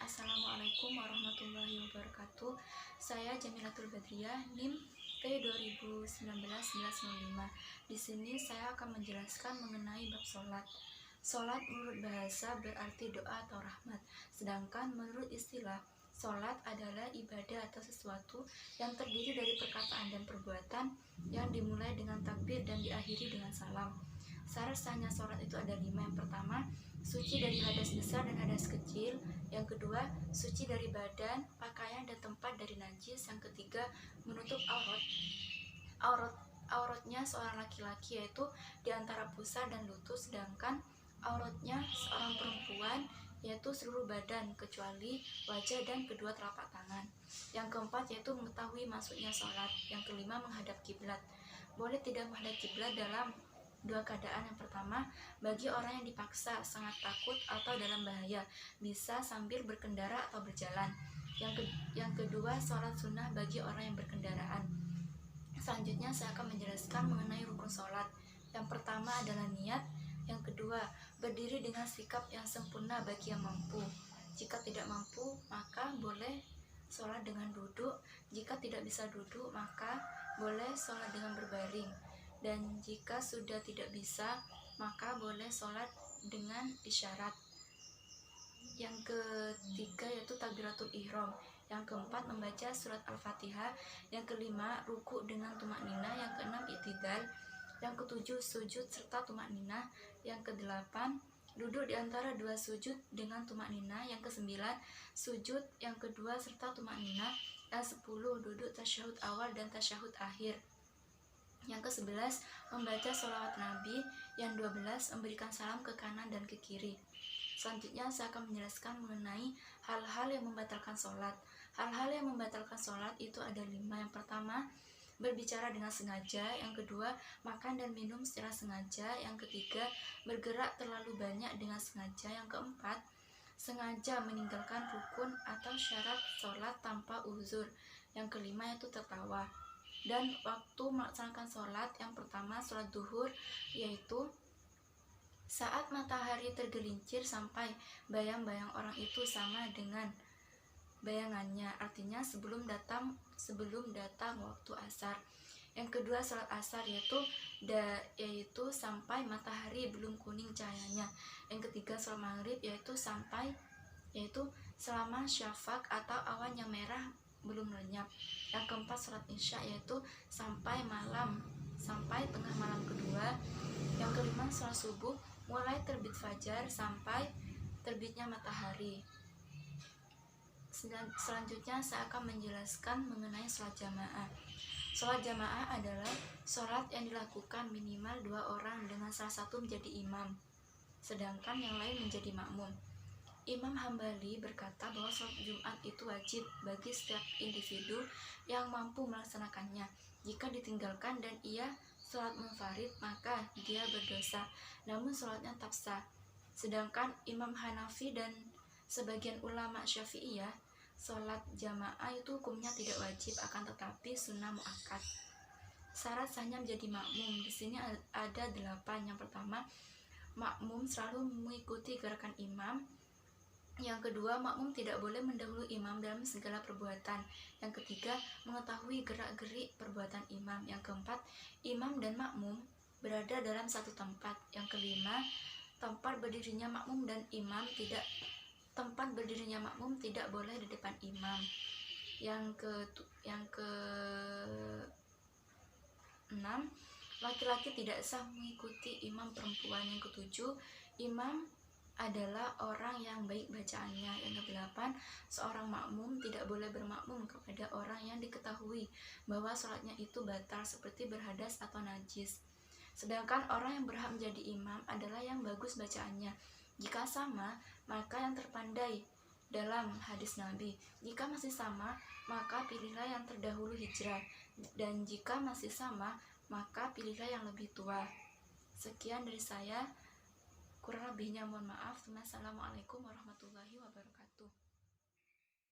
Assalamualaikum warahmatullahi wabarakatuh. Saya Jamilatul Badriah, NIM T2019-1905. Di sini saya akan menjelaskan mengenai bab sholat. Sholat menurut bahasa berarti doa atau rahmat, sedangkan menurut istilah, sholat adalah ibadah atau sesuatu yang terdiri dari perkataan dan perbuatan yang dimulai dengan takbir dan diakhiri dengan salam. Syarat sahnya sholat itu ada 5. Yang pertama, suci dari hadas besar dan hadas kecil. Yang kedua, suci dari badan, pakaian, dan tempat dari najis. Yang ketiga, menutup auratnya seorang laki-laki, yaitu di antara pusar dan lutut, sedangkan auratnya seorang perempuan yaitu seluruh badan kecuali wajah dan kedua telapak tangan. Yang keempat yaitu mengetahui maksudnya sholat. Yang kelima, menghadap kiblat. Boleh tidak menghadap kiblat dalam dua keadaan. Yang pertama, bagi orang yang dipaksa, sangat takut atau dalam bahaya, bisa sambil berkendara atau berjalan. Yang kedua, sholat sunnah bagi orang yang berkendaraan. Selanjutnya saya akan menjelaskan mengenai rukun sholat. Yang pertama adalah niat. Yang kedua, berdiri dengan sikap yang sempurna bagi yang mampu. Jika tidak mampu, maka boleh sholat dengan duduk. Jika tidak bisa duduk, maka boleh sholat dengan berbaring. Dan jika sudah tidak bisa, maka boleh sholat dengan isyarat. Yang ketiga yaitu takbiratul ihram. Yang keempat, membaca surat Al-Fatihah. Yang kelima, ruku dengan tumakninah. Yang keenam, i'tidal. Yang ketujuh, sujud serta tumakninah. Yang kedelapan, duduk di antara dua sujud dengan tumakninah. Yang kesembilan, sujud yang kedua serta tumakninah. Yang 10, duduk tasyahud awal dan tasyahud akhir. Yang ke-11, membaca sholawat Nabi. Yang 12, memberikan salam ke kanan dan ke kiri. Selanjutnya saya akan menjelaskan mengenai hal-hal yang membatalkan sholat. Hal-hal yang membatalkan sholat itu ada 5. Yang pertama, berbicara dengan sengaja. Yang kedua, makan dan minum secara sengaja. Yang ketiga, bergerak terlalu banyak dengan sengaja. Yang keempat, sengaja meninggalkan rukun atau syarat sholat tanpa uzur. Yang kelima yaitu tertawa. Dan waktu melaksanakan sholat, yang pertama sholat duhur, yaitu saat matahari tergelincir sampai bayang-bayang orang itu sama dengan bayangannya, artinya sebelum datang waktu asar. Yang kedua sholat asar, yaitu sampai matahari belum kuning cahayanya. Yang ketiga sholat maghrib, yaitu selama syafaq atau awan yang merah belum lenyap. Yang keempat sholat isya, yaitu sampai tengah malam kedua. Yang kelima sholat subuh, mulai terbit fajar sampai terbitnya matahari. Selanjutnya saya akan menjelaskan mengenai sholat jamaah. Sholat jamaah adalah sholat yang dilakukan minimal 2 orang dengan salah satu menjadi imam, sedangkan yang lain menjadi makmum. Imam Hambali berkata bahwa sholat Jumat itu wajib bagi setiap individu yang mampu melaksanakannya. Jika ditinggalkan dan ia sholat munfarid, maka dia berdosa, namun sholatnya tetap sah. Sedangkan Imam Hanafi dan sebagian ulama Syafi'iyah, sholat jamaah itu hukumnya tidak wajib, akan tetapi sunnah muakkad. Syarat sahnya menjadi makmum di sini ada 8. Yang pertama, makmum selalu mengikuti gerakan imam. Yang kedua, makmum tidak boleh mendahului imam dalam segala perbuatan. Yang ketiga, mengetahui gerak-gerik perbuatan imam. Yang keempat, imam dan makmum berada dalam satu tempat. Yang kelima, tempat berdirinya makmum tidak boleh di depan imam. Yang ke-6, laki-laki tidak sah mengikuti imam perempuan. Yang ke-7, imam adalah orang yang baik bacaannya. Yang ke-8, seorang makmum tidak boleh bermakmum kepada orang yang diketahui bahwa sholatnya itu batal seperti berhadas atau najis. Sedangkan orang yang berhak menjadi imam adalah yang bagus bacaannya. Jika sama, maka yang terpandai dalam hadis Nabi. Jika masih sama, maka pilihlah yang terdahulu hijrah. Dan jika masih sama, maka pilihlah yang lebih tua. Sekian dari saya. Kurang lebihnya mohon maaf. Wassalamualaikum warahmatullahi wabarakatuh.